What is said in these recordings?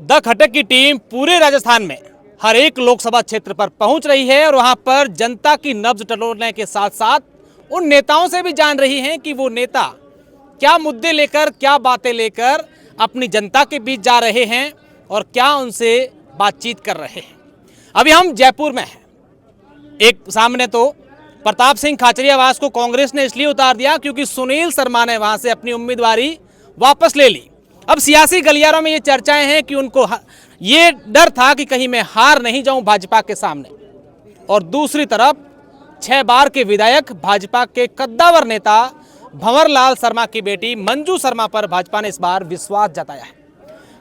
The खटक की team पूरे राजस्थान में हर एक लोकसभा क्षेत्र पर पहुंच रही है और वहां पर जनता की नब्ज टटोलने के साथ साथ उन नेताओं से भी जान रही हैं कि वो नेता क्या मुद्दे लेकर, क्या बातें लेकर अपनी जनता के बीच जा रहे हैं और क्या उनसे बातचीत कर रहे हैं। अभी हम जयपुर में हैं। एक सामने तो प्रताप सिंह खाचरियावास को कांग्रेस ने इसलिए उतार दिया क्योंकि सुनील शर्मा ने वहां से अपनी उम्मीदवारी वापस ले ली। अब सियासी गलियारों में ये चर्चाएं हैं कि उनको ये डर था कि कहीं मैं हार नहीं जाऊं भाजपा के सामने। और दूसरी तरफ 6 बार के विधायक भाजपा के कद्दावर नेता भंवरलाल शर्मा की बेटी मंजू शर्मा पर भाजपा ने इस बार विश्वास जताया है।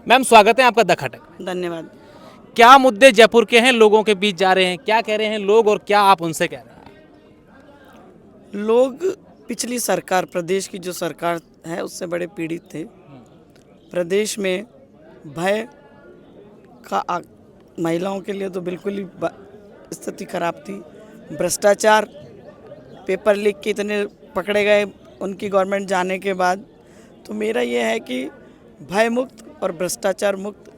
मैम, स्वागत है आपका द खटक। धन्यवाद। क्या मुद्दे जयपुर के हैं, लोगों के बीच जा रहे हैं, क्या कह रहे हैं लोग और क्या आप उनसे कह रहे हैं? लोग पिछली सरकार, प्रदेश की जो सरकार है उससे बड़े पीड़ित थे। प्रदेश में भय का महिलाओं के लिए तो बिल्कुल ही स्थिति खराब थी। भ्रष्टाचार, पेपर लीक के इतने पकड़े गए उनकी गवर्नमेंट जाने के बाद। तो मेरा ये है कि भय मुक्त और भ्रष्टाचार मुक्त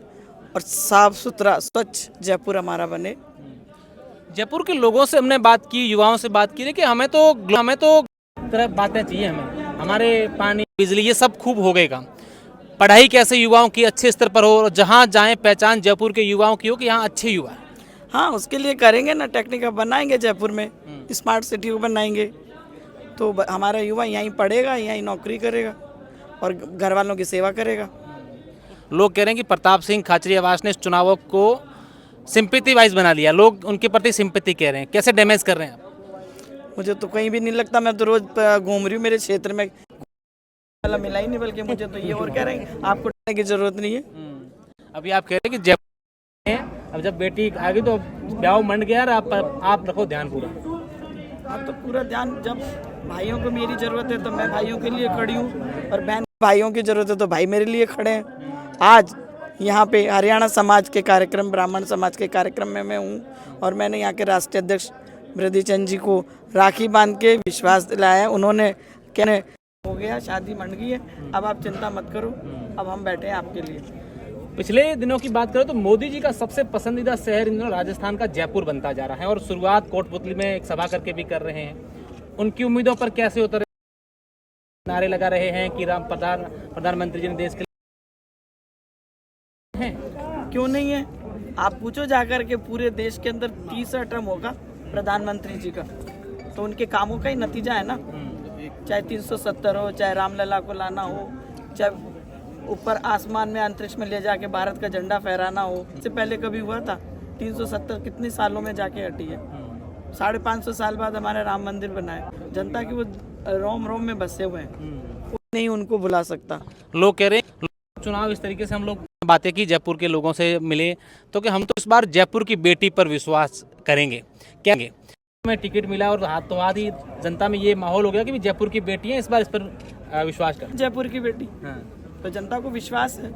और साफ सुथरा स्वच्छ जयपुर हमारा बने। जयपुर के लोगों से हमने बात की, युवाओं से बात की कि हमें तो तरह बातें चाहिए, हमारे पानी, बिजली, ये सब खूब हो गएगा। पढ़ाई कैसे युवाओं की अच्छे स्तर पर हो और जहाँ जाएं पहचान जयपुर के युवाओं की हो कि यहाँ अच्छे युवा। हाँ, उसके लिए करेंगे ना, टेक्निक बनाएंगे जयपुर में, स्मार्ट सिटी को बनाएंगे तो हमारा युवा यहीं पढ़ेगा, यहीं नौकरी करेगा और घर वालों की सेवा करेगा। लोग कह रहे हैं कि प्रताप सिंह खाचरियावास ने इस चुनाव को सिंपैथी वाइज बना लिया, लोग उनके प्रति सिंपैथी कह रहे हैं। कैसे डैमेज कर रहे हैं आप? मुझे तो कहीं भी नहीं लगता, मैं तो रोज घूम रही हूँ मेरे क्षेत्र में, मिला ही नहीं। बल्कि मुझे तो ये और कह रहे हैं आपको डरने की जरूरत नहीं है। अभी आप कह रहे हैं कि जयपुर में अब जब बेटी आ गई तो ब्याह मंड गया, आप रखो ध्यान पूरा। आप तो पूरा ध्यान, जब भाइयों को मेरी जरूरत है तो मैं भाइयों के लिए खड़ी हूँ और बहन भाइयों की जरूरत है तो भाई मेरे लिए खड़े हैं। आज यहाँ पे हरियाणा समाज के कार्यक्रम, ब्राह्मण समाज के कार्यक्रम में मैं हूँ और मैंने यहाँ के राष्ट्रीय अध्यक्ष वृद्धि चंद जी को राखी बांध के विश्वास दिलाया। उन्होंने कहने हो गया, शादी मंड गई है, अब आप चिंता मत करो, अब हम बैठे हैं आपके लिए। पिछले दिनों की बात करें तो मोदी जी का सबसे पसंदीदा शहर इन दिनों राजस्थान का जयपुर बनता जा रहा है और शुरुआत कोटपुतली में एक सभा करके भी कर रहे हैं। उनकी उम्मीदों पर कैसे उतर नारे लगा रहे हैं कि प्रधानमंत्री जी ने देश के लिए हैं? क्यों नहीं है? आप पूछो जाकर के, पूरे देश के अंदर 30 टर्म होगा प्रधानमंत्री जी का, तो उनके कामों का ही नतीजा है ना। चाहे 370 हो, चाहे रामलला को लाना हो, चाहे ऊपर आसमान में अंतरिक्ष में ले जाके भारत का झंडा फहराना हो। इससे पहले कभी हुआ था? 370 कितने सालों में जाके हटी है। 550 साल बाद हमारे राम मंदिर बना है। जनता की वो रोम रोम में बसे हुए हैं, नहीं उनको बुला सकता। लोग कह रहे हैं चुनाव इस तरीके से हम लोग बातें की, जयपुर के लोगों से मिले तो कि हम तो इस बार जयपुर की बेटी पर विश्वास करेंगे। क्या में टिकट मिला और हाथों हाथ ही जनता में ये माहौल हो गया कि जयपुर की बेटी है, इस बार इस पर विश्वास कर। जयपुर की बेटी, तो जनता को विश्वास है।